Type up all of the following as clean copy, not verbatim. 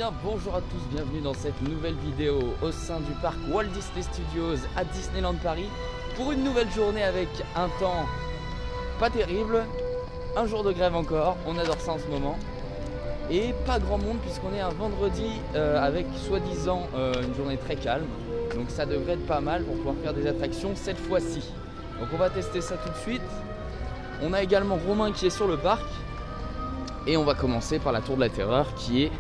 bien, bonjour à tous, bienvenue dans cette nouvelle vidéo au sein du parc Walt Disney Studios à Disneyland Paris pour une nouvelle journée avec un temps pas terrible, un jour de grève encore, on adore ça en ce moment, et pas grand monde puisqu'on est un vendredi avec soi-disant une journée très calme, donc ça devrait être pas mal pour pouvoir faire des attractions cette fois-ci. Donc on va tester ça tout de suite. On a également Romain qui est sur le parc et on va commencer par la Tour de la Terreur qui est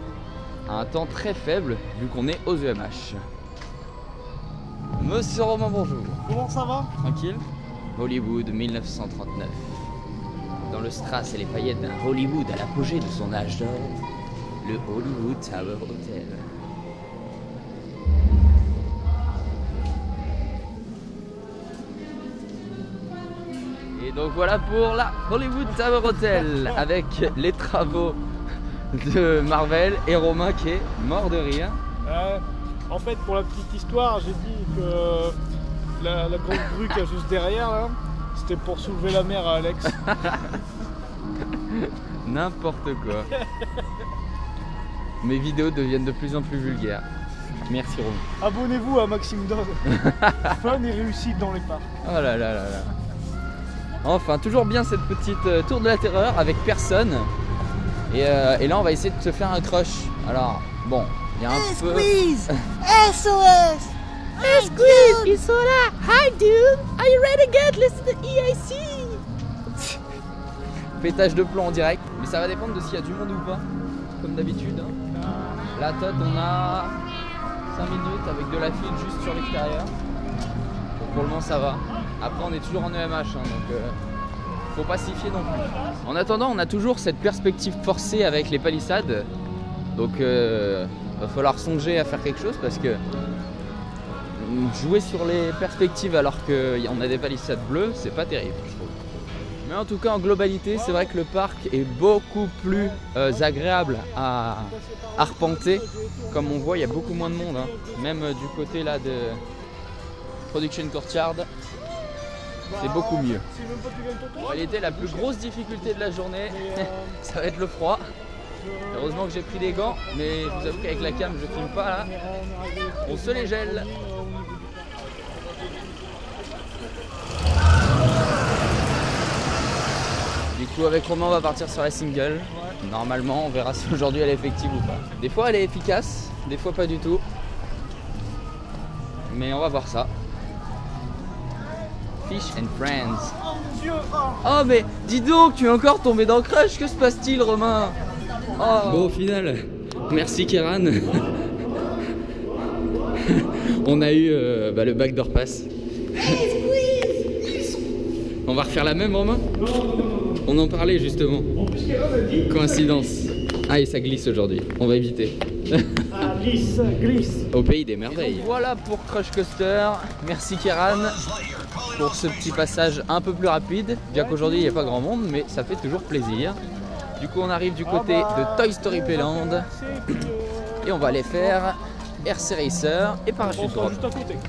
à un temps très faible vu qu'on est aux EMH. Monsieur Romain, bonjour. Comment ça va? Tranquille. Hollywood 1939. Dans le strass et les paillettes d'un Hollywood à l'apogée de son âge d'or, le Hollywood Tower Hotel. Et donc voilà pour la Hollywood Tower Hotel avec les travaux de Marvel et Romain qui est mort de rire. En fait, pour la petite histoire, j'ai dit que la grosse grue qu'il y a juste derrière, là, c'était pour soulever la mer à Alex. N'importe quoi. Mes vidéos deviennent de plus en plus vulgaires. Merci Romain. Abonnez-vous à Maxime Dodd. Fun et réussite dans les parcs. Oh là là là là. Enfin, toujours bien cette petite tour de la terreur avec personne. Et là, on va essayer de se faire un crush. Alors, bon, il y a un peu... Squeeze! SOS! Hey, Squeeze! Ils sont là! Hi, dude! Are you ready to get listen to EAC? Pétage de plomb en direct. Mais ça va dépendre de s'il y a du monde ou pas. Comme d'habitude. Hein. La Todd, on a 5 minutes avec de la file juste sur l'extérieur. Donc pour le moment, ça va. Après, on est toujours en EMH, hein, donc faut pas s'y fier non plus. En attendant, on a toujours cette perspective forcée avec les palissades. Donc va falloir songer à faire quelque chose parce que jouer sur les perspectives alors qu'on a des palissades bleues, c'est pas terrible, je trouve. Mais en tout cas, en globalité, c'est vrai que le parc est beaucoup plus agréable à arpenter. Comme on voit, il y a beaucoup moins de monde, hein. Même du côté là de Production Courtyard. C'est beaucoup mieux. En réalité, la plus grosse difficulté de la journée, ça va être le froid. Heureusement que j'ai pris des gants, mais je vous avoue qu'avec la cam, je filme pas là. On se les gèle. Du coup, avec Romain, on va partir sur la single. Normalement, on verra si aujourd'hui elle est effective ou pas. Des fois, elle est efficace, des fois pas du tout. Mais on va voir ça. Fish and Friends. Oh mais dis donc, tu es encore tombé dans Crush, que se passe-t-il Romain? Oh. Bon au final, merci Kéran. On a eu le backdoor pass. On va refaire la même Romain? On en parlait justement. Coïncidence. Ah et ça glisse aujourd'hui, on va éviter. Glisse, glisse. Au pays des merveilles. Donc, voilà pour Crush Coaster. Merci Kéran pour ce petit passage un peu plus rapide. Bien qu'aujourd'hui il n'y a pas grand monde, mais ça fait toujours plaisir. Du coup on arrive du côté de Toy Story Playland. Et on va aller faire RC Racer et Parachute Drop.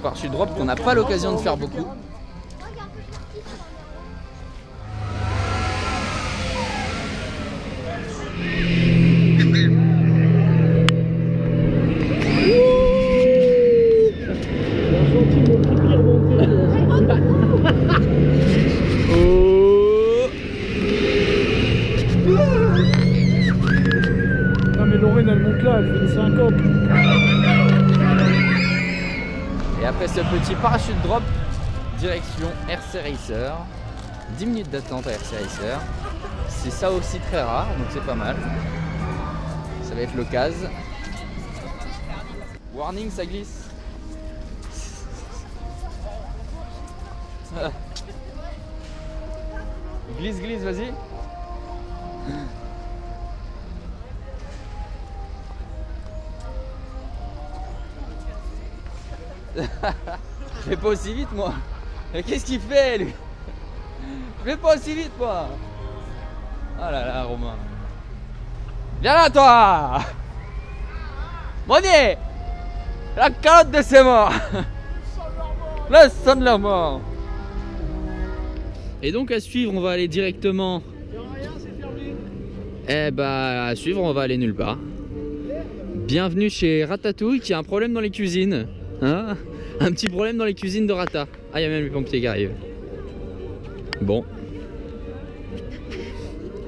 Parachute Drop qu'on n'a pas l'occasion de faire beaucoup. Et après ce petit parachute drop, direction RC Racer. 10 minutes d'attente à RC Racer. C'est ça aussi très rare, donc c'est pas mal. Ça va être l'occasion. Warning, ça glisse. Glisse, glisse, vas-y. Je fais pas aussi vite moi. Mais qu'est-ce qu'il fait lui? Je fais pas aussi vite moi. Oh là là Romain. Viens là toi. Monnier. La calotte de ses morts. Le son de leur mort. Et donc à suivre, on va aller directement. Eh bah à suivre, on va aller nulle part. Bienvenue chez Ratatouille qui a un problème dans les cuisines. Hein? Un petit problème dans les cuisines de Rata. Ah, il y a même les pompiers qui arrivent. Bon.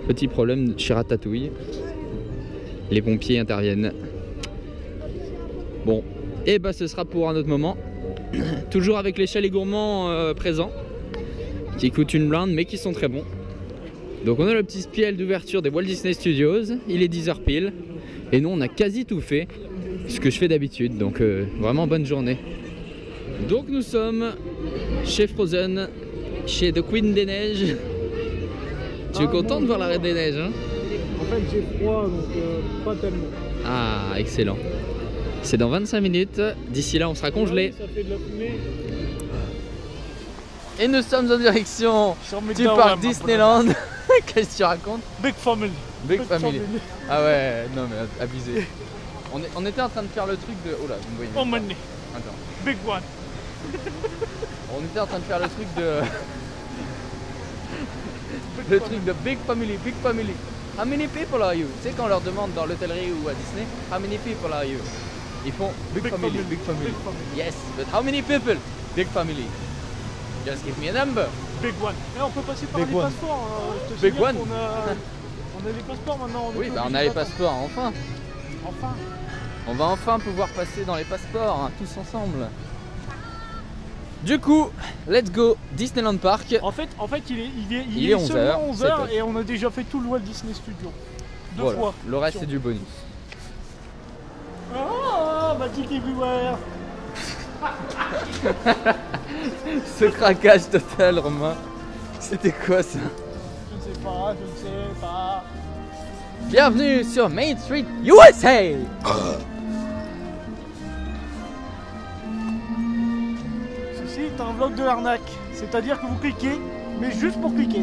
Petit problème chez Ratatouille. Les pompiers interviennent. Bon. Et bah ce sera pour un autre moment. Toujours avec les chalets gourmands présents. Qui coûtent une blinde mais qui sont très bons. Donc on a le petit spiel d'ouverture des Walt Disney Studios. Il est 10h pile. Et nous on a quasi tout fait. Ce que je fais d'habitude. Donc vraiment bonne journée. Donc nous sommes chez Frozen. Chez The Queen des Neiges. Tu es content de voir la Reine des Neiges hein? En fait j'ai froid donc pas tellement. Ah excellent. C'est dans 25 minutes. D'ici là on sera congelé. Ça fait de la fumée. Et nous sommes en direction du parc Disneyland. Qu'est-ce que tu racontes? Big Family. Big Family. Ah ouais, non mais abusé. On était en train de faire le truc de... Oh là, vous me voyez. Oh money. Attends. Big one. On était en train de faire le truc de... le truc de Big Family, Big Family. How many people are you? Tu sais quand on leur demande dans l'hôtellerie ou à Disney, how many people are you? Ils font Big Family, Big Family. Yes, but how many people? Big Family. Just give me a number. Big one. Et on peut passer par Big les one. passeports. Je te Big signale one. qu'on a les passeports maintenant. Oui, bah on a les passeports, enfin. Enfin. On va enfin pouvoir passer dans les passeports, hein, tous ensemble. Du coup, let's go Disneyland Park. En fait, il est est 11 seulement heures, 11 h et on a déjà fait tout le Walt Disney Studio. Deux Voilà. fois. Le reste c'est du bonus. Ah, Magic Everywhere. Ce craquage total, Romain. C'était quoi ça? Je ne sais pas, je ne sais pas. Bienvenue sur Main Street USA. Ceci est un vlog de l'arnaque. C'est-à-dire que vous cliquez, mais juste pour cliquer.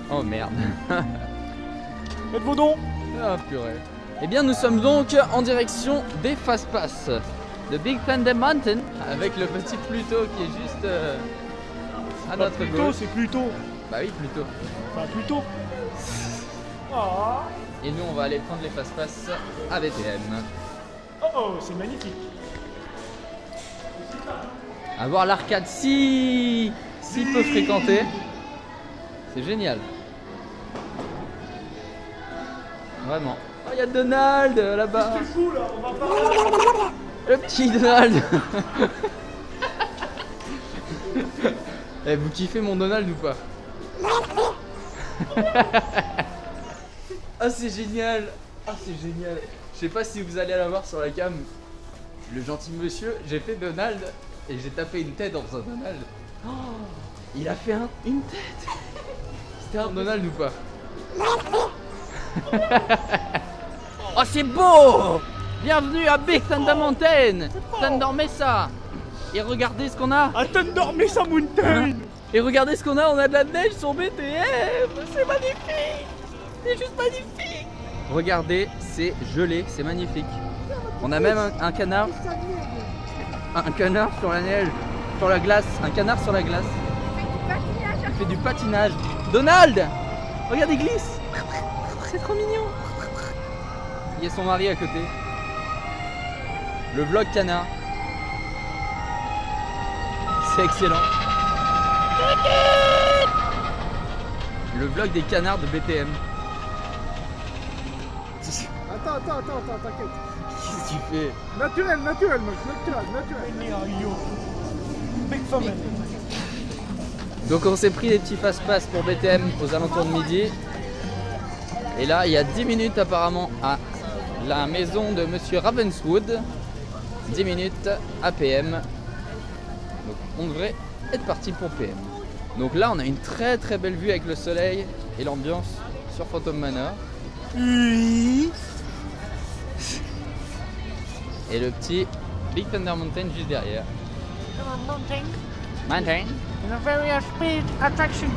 Oh merde. Faites vos dons. Ah purée. Eh bien nous sommes donc en direction des Fast Pass de Big Thunder Mountain avec le petit Pluto qui est juste à notre Pluto, gauche. c'est Pluto. Bah oui Pluto. Enfin, Pluto. Ah. Et nous on va aller prendre les Fast Pass à BTM. Oh, oh, c'est magnifique. Avoir l'arcade si peu fréquentée. C'est génial. Vraiment. Oh, il y a Donald là-bas. C'est fou là, on va pas. Le petit Donald. Eh, vous kiffez mon Donald ou pas? Ah c'est génial. Ah c'est génial. Je sais pas si vous allez la voir sur la cam. Le gentil monsieur, j'ai fait Donald et j'ai tapé une tête dans un Donald. Oh, il a fait une tête. C'était un Donald ou pas? Oh c'est beau. Bienvenue à Big Thunder Mountain, Thunder Mesa. Et regardez ce qu'on a. Attends, dormez sa mountain. Et regardez ce qu'on a de la neige sur BTM. C'est magnifique. C'est juste magnifique. Regardez, c'est gelé, c'est magnifique. On a même un canard. Un canard sur la neige, sur la glace. Un canard sur la glace. Il fait du patinage. Donald, regarde, il glisse. C'est trop mignon. Il y a son mari à côté. Le vlog canard. C'est excellent. Le vlog des canards de BTM. Attends, t'inquiète. Qu'est-ce que tu fais? Naturel, mec, naturel. Big Family. Donc on s'est pris des petits fast-pass pour BTM aux alentours de midi. Et là, il y a 10 minutes apparemment à la maison de Monsieur Ravenswood. 10 minutes à PM. Donc on devrait être parti pour PM. Donc là, on a une très très belle vue avec le soleil et l'ambiance sur Phantom Manor. Oui. Et le petit Big Thunder Mountain juste derrière. Mountain. In a very speed attraction.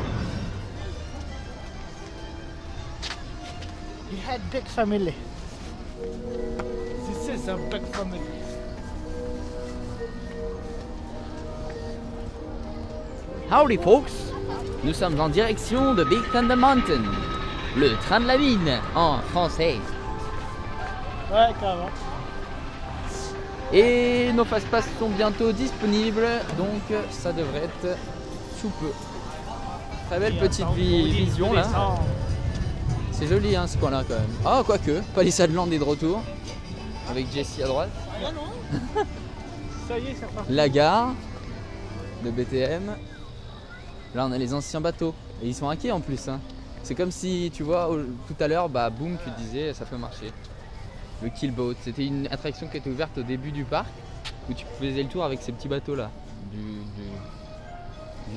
You had Big Family. This is a Big Family. Howdy folks, nous sommes en direction de Big Thunder Mountain, le train de la mine en français. Ouais, carrément. Et nos fast-pass sont bientôt disponibles, donc ça devrait être sous peu. Très belle petite vision là. C'est joli hein, ce coin-là quand même. Ah, quoique, Palisade Land est de retour. Avec Jessie à droite. Ah non. Ça y est, ça repart. La gare de BTM. Là, on a les anciens bateaux. Et ils sont hackés en plus. Hein. C'est comme si, tu vois, tout à l'heure, bah boum, tu te disais, ça peut marcher. Le Killboat, c'était une attraction qui était ouverte au début du parc. Où tu faisais le tour avec ces petits bateaux là. Du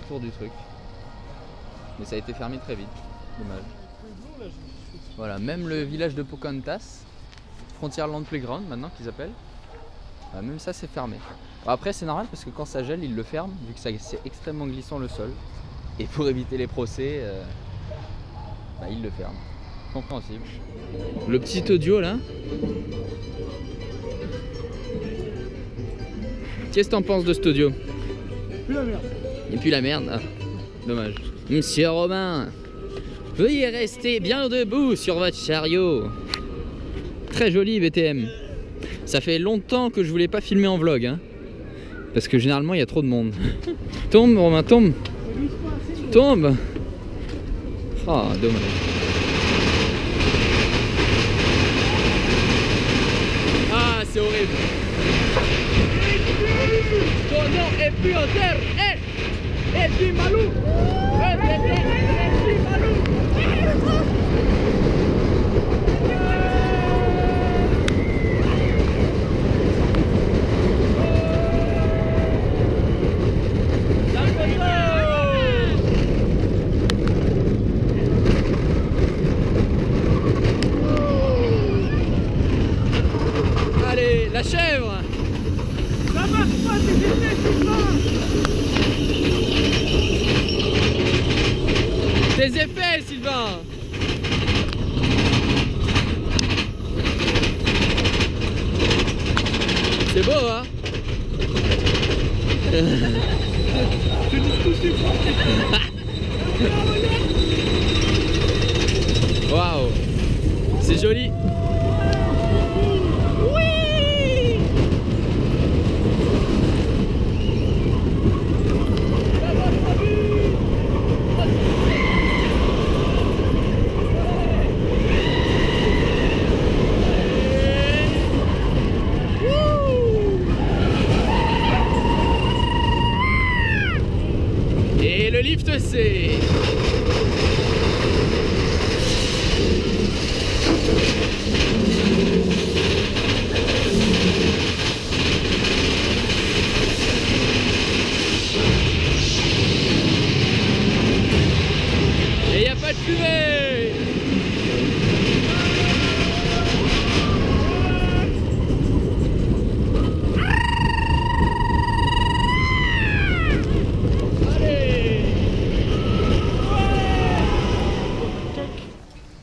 tour du truc. Mais ça a été fermé très vite. Dommage. Voilà, même le village de Pocahontas, Frontierland Playground maintenant qu'ils appellent, même ça c'est fermé. Bon, après c'est normal parce que quand ça gèle ils le ferment vu que c'est extrêmement glissant le sol. Et pour éviter les procès, ils le ferment. Compréhensible. Le petit audio là. Qu'est-ce que t'en penses de cet audio? Plus la merde. Et puis la merde, ah, dommage. Monsieur Romain, veuillez rester bien debout sur votre chariot. Très joli BTM. Ça fait longtemps que je voulais pas filmer en vlog, hein, parce que généralement il y a trop de monde. Tombe Romain, tombe. Tombe. Ah, dommage. Ah, c'est horrible. Ton nom est plus en terre. Et du malou. Allez, la chèvre. Ça marche pas, c'est Tes effets, Sylvain. C'est beau, hein? Waouh, c'est joli. Et le lift c'est... Et il n'y a pas de fumée.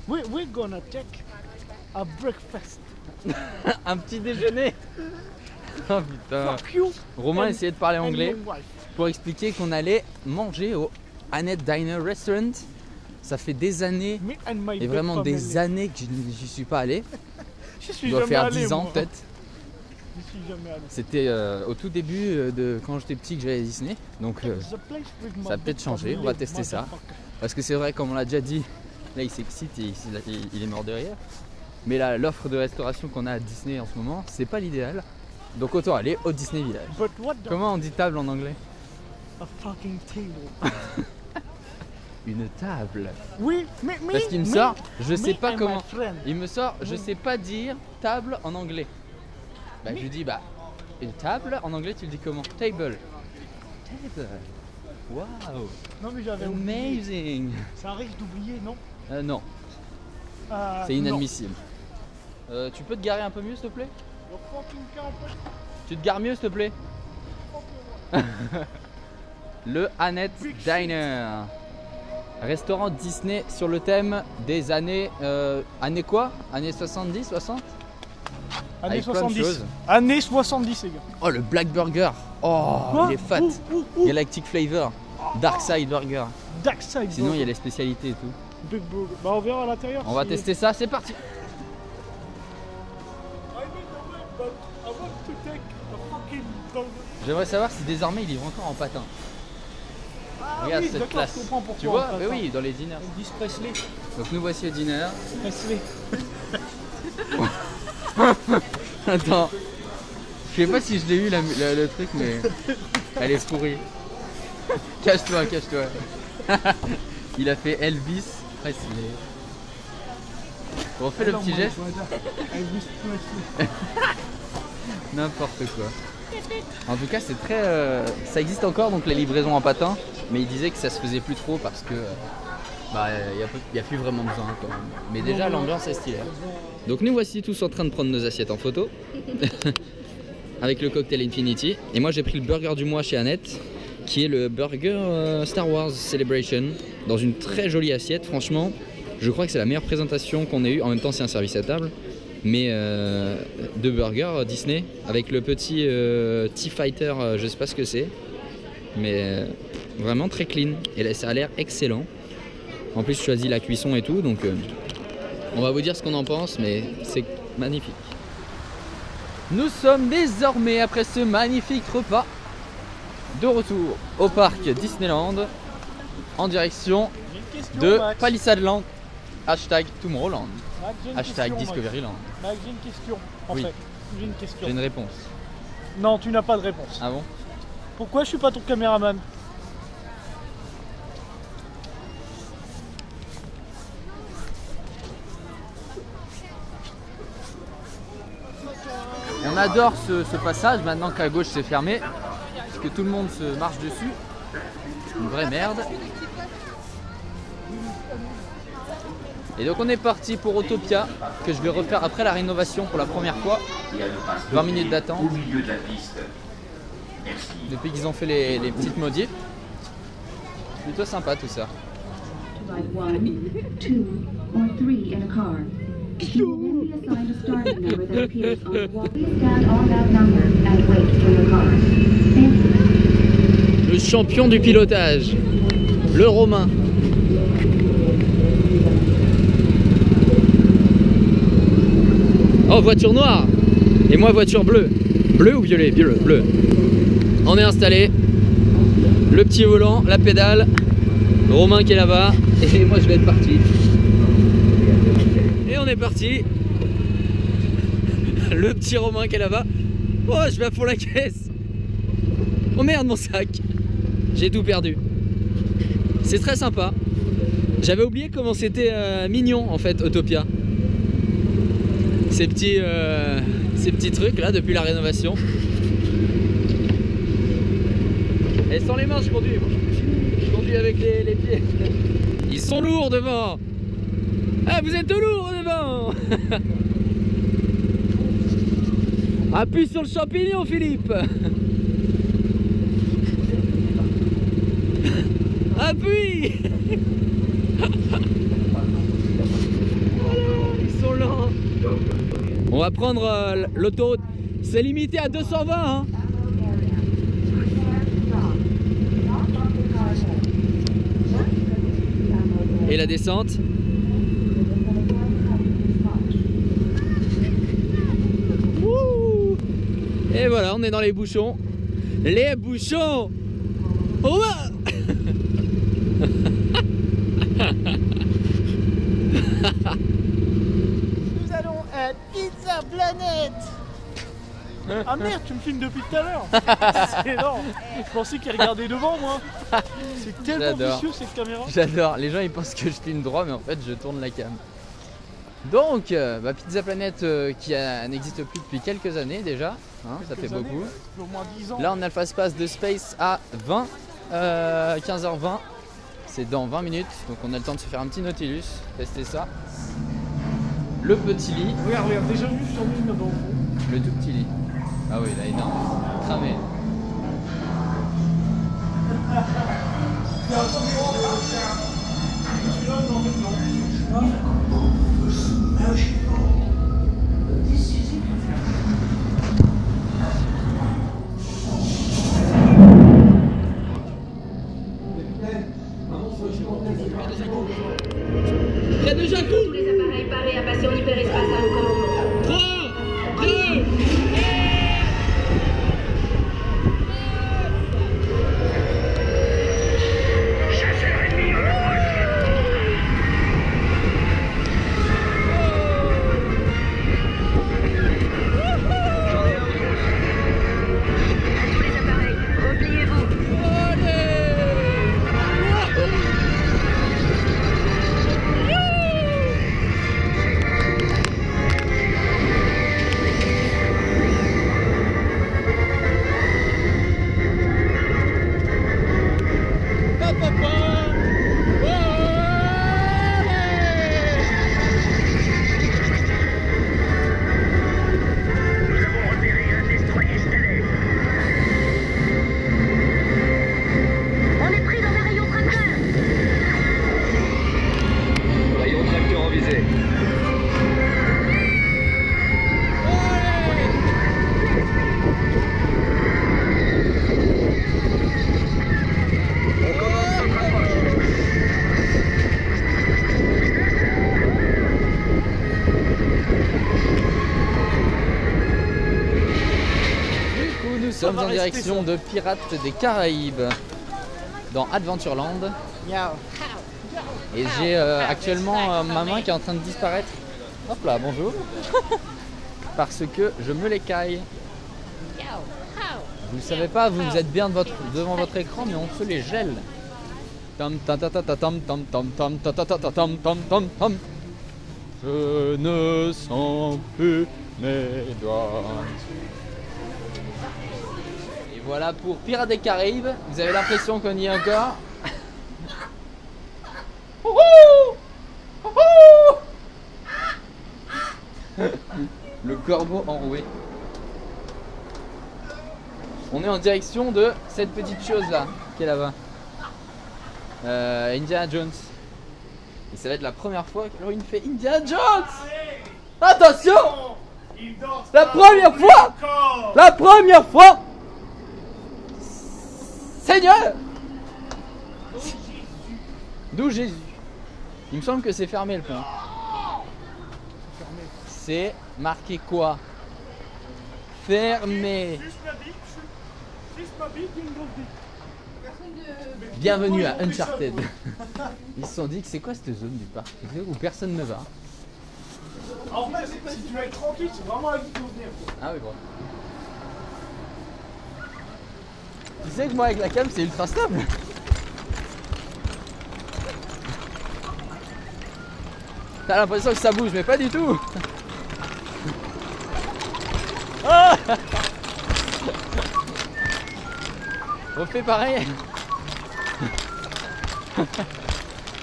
We're gonna take a breakfast. Un petit déjeuner. Oh putain. Fuck you. Romain essayait de parler and anglais your wife. pour expliquer qu'on allait manger au Annette Diner Restaurant. Ça fait des années, Me and my et vraiment big des family. années que j'y suis pas allé. Je suis Il doit jamais faire allé, 10 ans moi. peut-être. Je suis jamais allé. C'était au tout début de quand j'étais petit que j'allais à Disney. Donc The place with my ça a peut-être big changé, family, on va tester ça. motherfucker. parce que c'est vrai, comme on l'a déjà dit, là il s'excite et il est mort de rire. Mais là, l'offre de restauration qu'on a à Disney en ce moment, c'est pas l'idéal. Donc autant aller au Disney Village. But what the Comment on dit table en anglais? a fucking table. Une table. Oui, Parce qu'il me sort, je sais pas comment. Friend. Il me sort, je sais pas dire table en anglais. Bah je lui dis bah une table en anglais tu le dis comment? Table. Table. Wow. Non mais j'avais oublié. Amazing. Ça arrive d'oublier, non? Non, c'est inadmissible. Tu peux te garer un peu mieux s'il te plaît? Non. Fucking carpet. Tu te gares mieux s'il te plaît? Le Annette Diner. Restaurant Disney sur le thème des années... années quoi? Années 70, 60? Années Avec plein de 70. choses. Années 70, les gars. Oh le Black Burger. Oh Quoi? il est fat. Galactic Flavor. Dark Side Burger. Dark Side. Sinon il y a les spécialités et tout. Big Burger. Bah on verra à l'intérieur. On va si- tester ça, c'est parti. I need the way, but I want to take J'aimerais savoir si désormais il livre encore en patin. Ah, Regarde oui, cette d'accord, classe. je comprends pourquoi. Tu vois? Attends. Mais oui, dans les diners. Ils disent Presley. Donc nous voici au dîner. Presley. Attends. Je sais pas si je l'ai eu le truc, mais elle est pourrie. Cache-toi, cache-toi. Il a fait Elvis Presley. On fait le petit geste. N'importe quoi. En tout cas, c'est très. Ça existe encore, donc les livraisons en patin, mais il disait que ça se faisait plus trop parce que il n'y a plus vraiment besoin quand même. Mais déjà, l'ambiance est stylée. Donc nous voici tous en train de prendre nos assiettes en photo avec le cocktail Infinity. Et moi, j'ai pris le burger du mois chez Annette, qui est le burger Star Wars Celebration, dans une très jolie assiette. Franchement, je crois que c'est la meilleure présentation qu'on ait eue. En même temps, c'est un service à table. Mais de burger Disney avec le petit T-Fighter, je sais pas ce que c'est, mais vraiment très clean et là, ça a l'air excellent. En plus je choisis la cuisson et tout, donc on va vous dire ce qu'on en pense, mais c'est magnifique. Nous sommes désormais, après ce magnifique repas, de retour au parc Disneyland en direction de Palisadeland, hashtag Tomorrowland. Hashtag Discoveryland. Max, j'ai une question. Oui. J'ai une question. J'ai une réponse. Non, tu n'as pas de réponse. Ah bon? Pourquoi je suis pas ton caméraman? On adore ce passage maintenant qu'à gauche c'est fermé, parce que tout le monde se marche dessus. Une vraie merde. Et donc on est parti pour Autopia, que je vais refaire après la rénovation pour la première fois. 20 minutes d'attente. Au milieu de la piste. Merci. Depuis qu'ils ont fait les petites modifs. Plutôt sympa tout ça. Ride 1, 2, or 3 in a car. You will then be assigned a starting number that appears on the wall. Please stand on that number and wait for your car. Thank you. Le champion du pilotage, le Romain. Oh, voiture noire. Et moi, voiture bleue. Bleu ou violet? Bleu. On est installé. Le petit volant, la pédale. Romain qui est là-bas. Et moi, je vais être parti. Et on est parti. Le petit Romain qui est là-bas. Oh, je vais à fond la caisse. Oh merde, mon sac. J'ai tout perdu. C'est très sympa. J'avais oublié comment c'était mignon, en fait, Autopia. Ces petits trucs là depuis la rénovation. Et sans les mains je conduis. Je conduis avec les pieds. Ils sont lourds devant. Ah, vous êtes lourds devant. Appuie sur le champignon, Philippe. Appuie. Ils sont lents. On va prendre l'autoroute. C'est limité à 220 hein. Et la descente. Wouh. Et voilà, on est dans les bouchons. Les bouchons. Oh ouais. Nous allons à Pizza Planet. Ah merde, tu me filmes depuis tout à l'heure. C'est énorme. Je pensais qu'il regardait devant moi. C'est tellement J'adore. vicieux cette caméra. J'adore, les gens ils pensent que je filme droit mais en fait je tourne la cam. Donc Pizza Planet qui n'existe plus depuis quelques années déjà, hein, ça fait Quelques beaucoup. années, au moins 10 ans. Là on a le fast pass de Space à 15h20, c'est dans 20 minutes, donc on a le temps de se faire un petit Nautilus, tester ça. Le petit lit, Regarde, déjà vu, je t'en mets une là-bas au fond. le tout petit lit. Ah oui, là énorme, cramé. Il y a déjà coup. Tous les appareils parés à passer en hyperespace à vos commandements. 3, 2, sommes en direction de Pirates des Caraïbes dans Adventureland. Et j'ai actuellement ma main qui est en train de disparaître. Hop là, bonjour. Parce que je me l'écaille. Vous ne savez pas, vous êtes bien devant votre écran, mais on se les gèle. Tam tam tam tam tam tam tam tam tam tam tam tam. Je ne sens plus mes doigts. Et voilà pour Pirates des Caraïbes. Vous avez l'impression qu'on y est encore. Le corbeau enroué. On est en direction de cette petite chose là qui est là-bas. Indiana Jones. Et ça va être la première fois que Laurine fait Indiana Jones. Attention! La première fois! La première fois! Seigneur! D'où Jésus? Il me semble que c'est fermé le pont. C'est marqué quoi? Fermé. Bienvenue à Uncharted. Ils se sont dit que c'est quoi cette zone du parc où personne ne va? En fait, si tu veux être tranquille, c'est vraiment là qu'il faut venir. Ah oui, bon. Tu sais que moi avec la cam c'est ultra stable. T'as l'impression que ça bouge mais pas du tout. Oh, on fait pareil.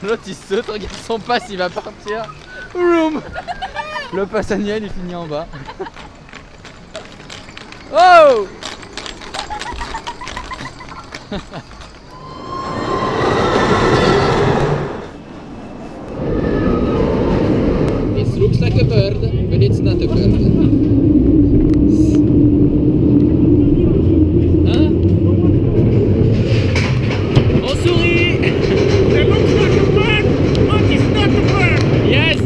L'autre il saute, regarde son passe, il va partir. Vroom. Le passe annuel il finit en bas. Oh. It looks like a bird, but it's not a bird. Hein? On sourit! It looks like a bird, but it's not a bird! Yes!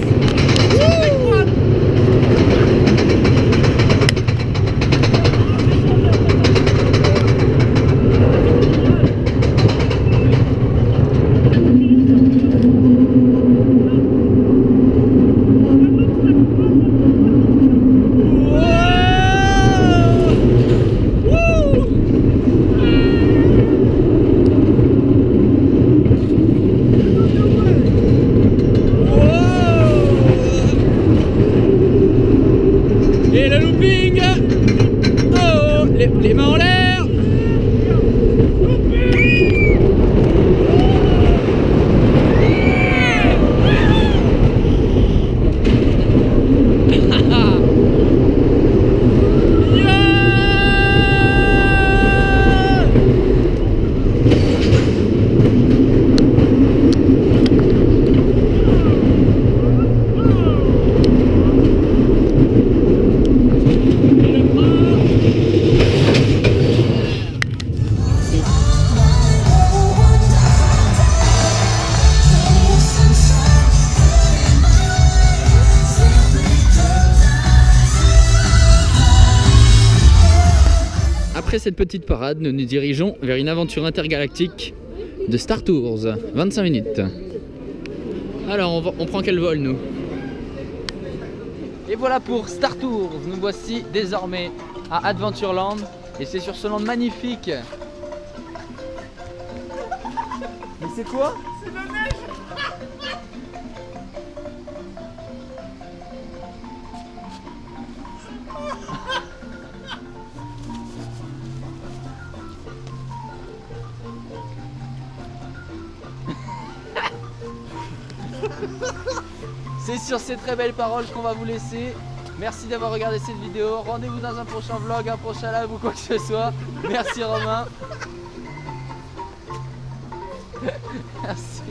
Et le looping! Oh! Les mains en l'air! Après cette petite parade, nous nous dirigeons vers une aventure intergalactique de Star Tours, 25 minutes. Alors on prend quel vol nous? Et voilà pour Star Tours, nous voici désormais à Adventureland et c'est sur ce land magnifique. Mais c'est quoi? C'est la neige. C'est sur ces très belles paroles qu'on va vous laisser. Merci d'avoir regardé cette vidéo. Rendez-vous dans un prochain vlog, un prochain live ou quoi que ce soit. Merci Romain. Merci.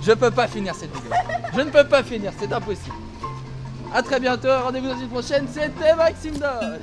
Je peux pas finir cette vidéo. Je ne peux pas finir, c'est impossible. A très bientôt, rendez-vous dans une prochaine. C'était Maxime Doll.